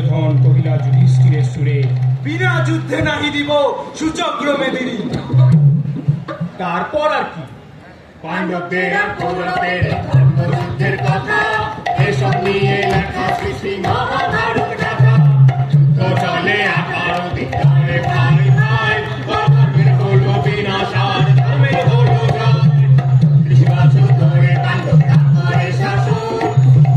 দুর্যোধন কহিলা যুধিষ্ঠিরের সুরে, বিনা যুদ্ধে নাহি দিব সুচক্রমে দেরি। তারপর আর কি? পাণ্ডবদের আর কৌরবদের ধর্মযুদ্ধের কথা, এসব নিয়ে লেখা শ্রী মহাভারত গাথা। যুদ্ধ চলে আকার দিকে ভাই ভাই, ধর্মের হলো বিনাশ আর ধর্মের হলো জয়। 30 বছর ধরে পাণ্ডবরা করে শাসন,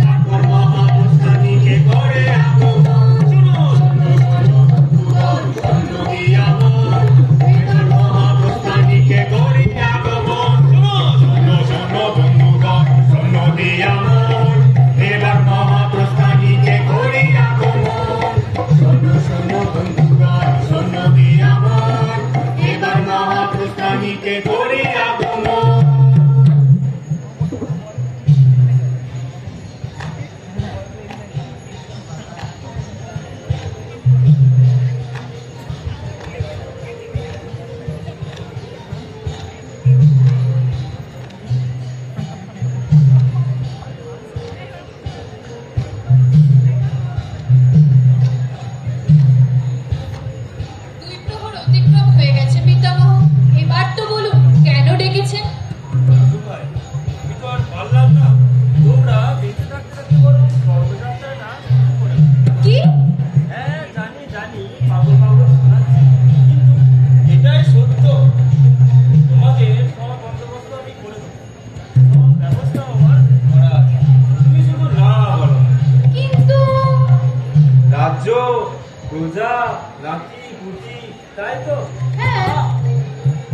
তারপর মহাপ্রস্থানীকে করে আগমন। শোনো শোনো শোনো বন্ধুগণ, শোনো কি আমল, এবার মহাপ্রস্থানীকে করে আগমন। শোনো শোনো বন্ধুগণ, শোনো কি আমল, এবার মহাপ্রস্থানীকে করে আগমন। শোনো শোনো বন্ধুগণ, শোনো কি আমল, এবার মহাপ্রস্থানীকে করে আগমন।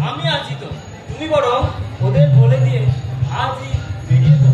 আমি আছি তো, তুমি বরং ওদের বলে দিয়ে আজই বেরিয়ে তো।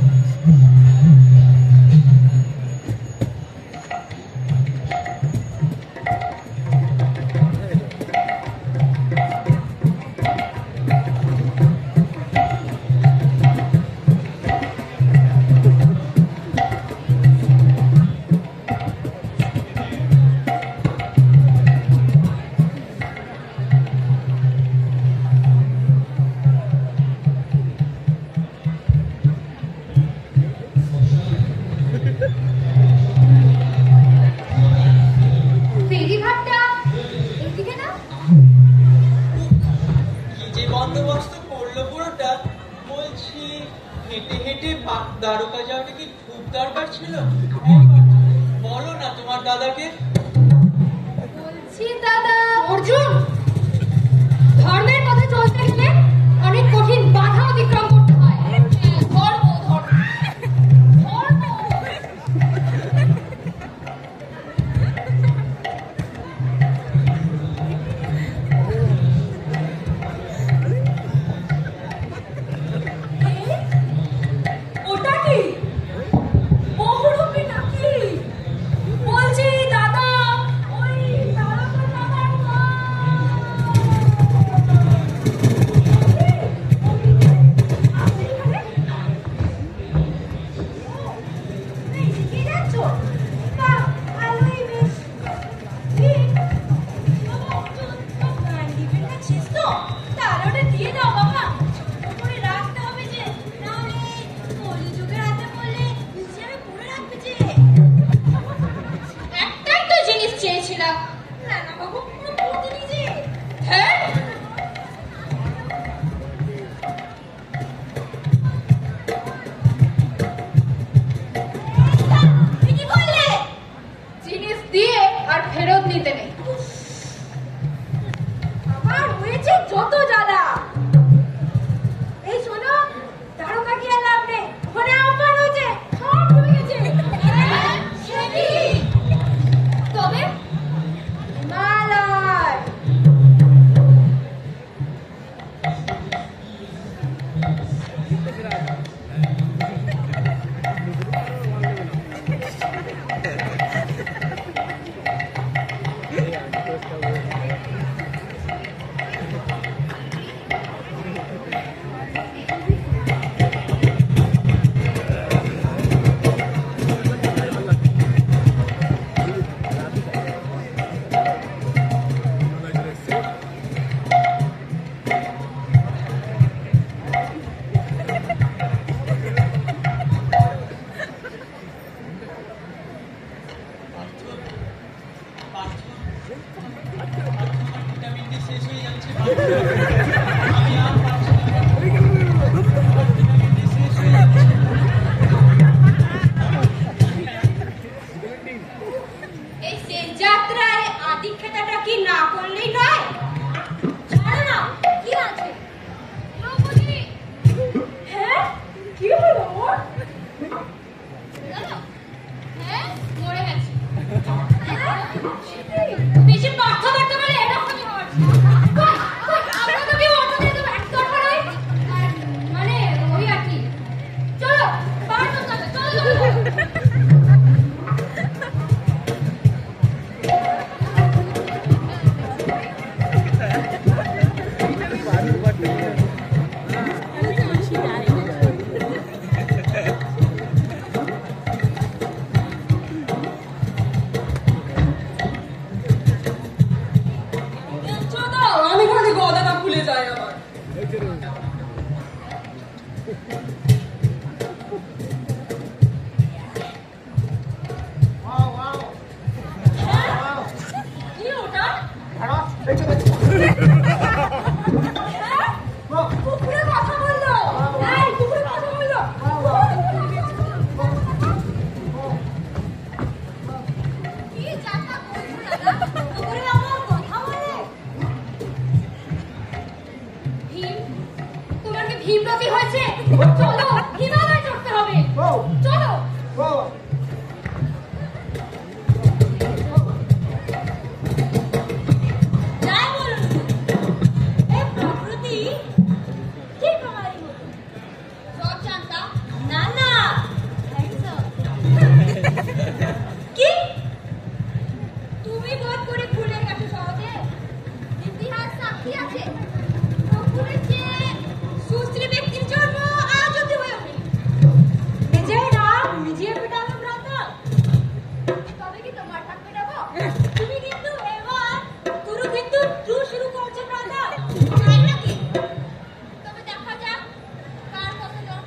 দ্বারকা যাওয়াটা কি খুব দরকার ছিল? বলো না তোমার দাদাকে। বলছি দাদা অর্জুন, ধর্মের পথে চলতে গেলে অনেক কঠিন বাধা অতিক্রম করতে হয়। ধর্ম ধর্ম ধর্ম ভিটামিন ডি শেষ হয়ে যাচ্ছে আমি আর পারছি না ভিটামিন ডি শেষ হয়ে যাচ্ছে এই শেষ যাত্রায় আদিক্ষেতাটা কি না করলেই নয়? ছাড়ো না, কি আছে? দ্রৌপদী! হ্যাঁ, কি হলো ওর? হ্যাঁ, মরে গেছে। বেশি কথাবার্তা বলে এরকমই হওয়ার। আমরা তো কেউ অন্য দিয়ে দেবো, এক কথা নয়। মানে ওই আর কি। চলো, বার করতে হবে, চলো চলো। আমি খালি গদাটা খুলে যায় আমার কি ওটা? কুকুরে কথা বললো। এই, কুকুরে কথা বললো। কি যাত্রা করছো দাদা? কুকুরে আমার কথা বলে? ভীম, তোমার কি ভীমরতি হয়েছে? চলো, হিমালয় চড়তে হবে। চলো। যাই বলুন, এই প্রকৃতি ঠিক আমারই মতো। সব জানতাম। না না, কি তুমি বোধ করে ভুলে গেছো সহজে? ইতিহাস সাক্ষী আছে, প্রকৃতির চেয়ে সুশ্রী ব্যক্তির জন্ম আজ অব্দি হয়ে ওঠেনি। নিজেই রাম, নিজে পেটানো ভ্রাতা। তবে কি তোমার ঠাক পেটাবো? তুমি কিন্তু এবার কুরুক্ষেত্র শুরু করছো ভ্রাতা। তাই নাকি? তবে দেখা যাক কার কত জন।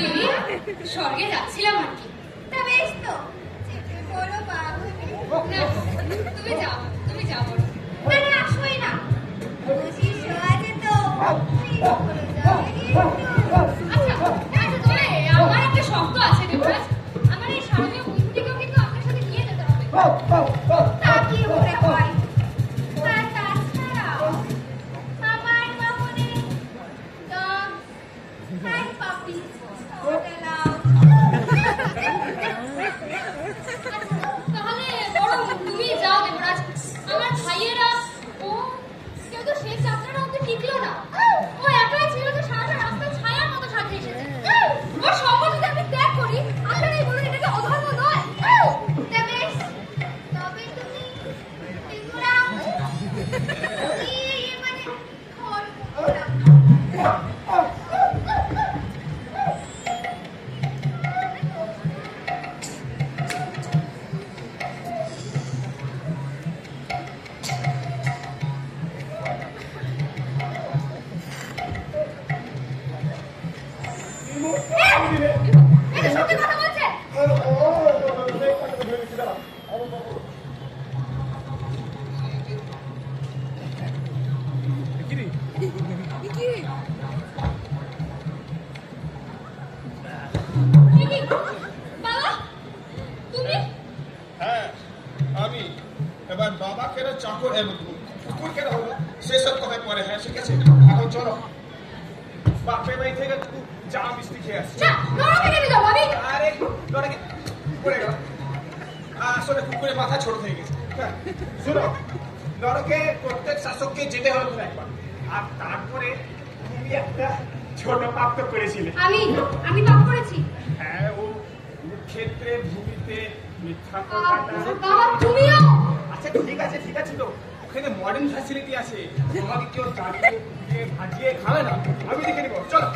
এই স্বর্গে যাচ্ছিলাম আর কি। তা বেশ তো, চেপে পড়ো বাবু। না, তুমি যাও বলো। না না, আসোই না, বসি শোয়া যেত। আচ্ছা তবে আমার একটা শর্ত আছে দেবরাজ, আমার এই শারদীয় বন্ধুটিকেও কিন্তু আপনার সাথে নিয়ে যেতে হবে। তা কি মনে হয়? আর তাছাড়াও আমার বাবনে ডগ হাই পাপি তাহলে বরং তুমি যাও দেবরাজ। আমার ভাইয়েরা ও কেউ তো শেষ যাত্রাটা অব্দি টিকলো না। ও একাই ছিল যে সারাটা রাস্তায় ছায়ার মতো সাথে এসেছে। ওর সঙ্গ যদি আমি ত্যাগ করি, আপনারা এই বলুন এটাকে অধর্ম নয়? তবে তুমি ত্রিপুরা মানে এটা সত্যি কথা বলছে? বাবা তুমি? হ্যাঁ আমি। এবার বাবা কেন চাকর কুকুর কেন হলো সেসব কথায় পরে। হ্যাঁ ঠিক আছে, এখন চলো বাপের বাড়ি থেকে চা মিষ্টি খেয়ে আসছি। আরে লড়াকে পড়ে গেল। আসলে কুকুরের মাথা ছোট হয়ে গেছে। হ্যাঁ শুনো, নরকে প্রত্যেক শাসককে যেতে হবে একবার, আর তারপরে তুমি একটা ছোট পাপ তো করেছিলে। আমি পাপ করেছি? হ্যাঁ, ও ক্ষেত্রে ভূমিতে মিথ্যা বাবা তুমিও? আচ্ছা ঠিক আছে তো, ওখানে মডার্ন ফ্যাসিলিটি আছে, তোমাকে কেউ চালিয়ে ভাজিয়ে খাবে না, আমি দেখে নিব। চলো।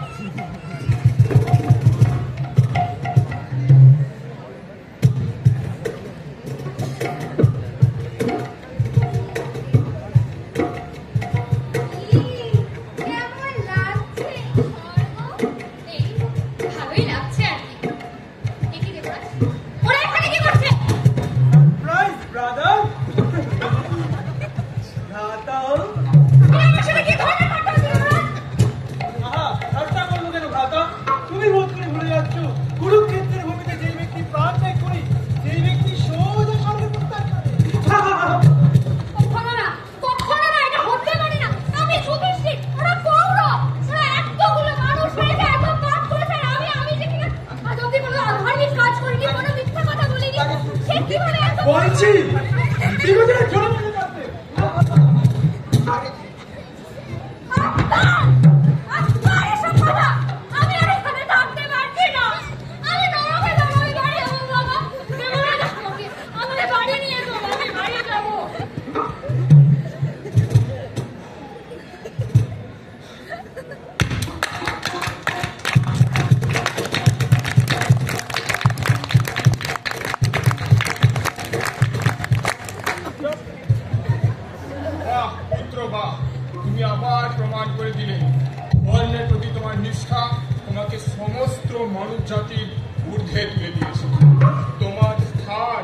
ভালোই লাগছে আর কি। ওরা এখানে কি করছে? ব্রাদার তুমি বোধ করে ভুলে যাচ্ছ, কুরুক্ষেত্রের ভূমিতে যে ব্যক্তি প্রাণ ত্যাগ করে সেই ব্যক্তি সোজা স্বর্গে প্রত্যাগ করে। কখনো না, এটা হতে পারে না। আমি যুধিষ্ঠির, ওরা কৌরব, ওরা এতগুলো মানুষ মেরেছে, এত পাপ করেছে, আর আমি যে কিনা আজ অব্দি কোনো অধার্মিক কাজ করিনি, কোনো মিথ্যা কথা বলিনি, সে কিভাবে এত বলছি ঠিক আছে, চলো মনে করতে। এসব কথা আমি আর এখানে থাকতে পারছি না। আমি নরকে যাবো, আমি বাড়ি যাবো। বাবা আমাদের বাড়ি নিয়ে যাবো, আমি বাড়ি যাবো। পুত্র বা তুমি আবার প্রমাণ করে দিলে ধর্মের প্রতি তোমার নিষ্ঠা তোমাকে সমস্ত মানব জাতির ঊর্ধ্বে তুলে দিয়েছে। তোমার স্থান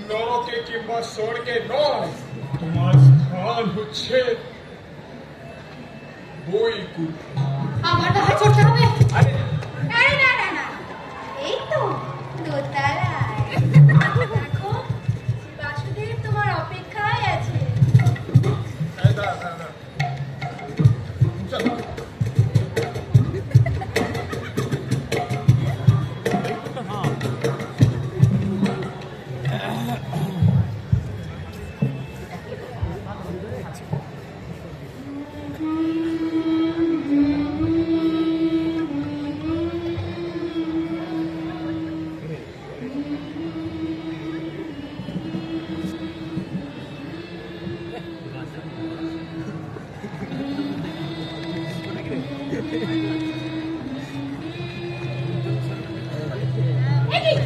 নরকে কিংবা স্বর্গে নয়, তোমার স্থান হচ্ছে বৈকুণ্ঠ। আমার তাহার চড়তে হবে? আরে না, এই তো দোতলায়। দেখো বাসুদেব তোমার অপেক্ষায় আছে। চলো। এই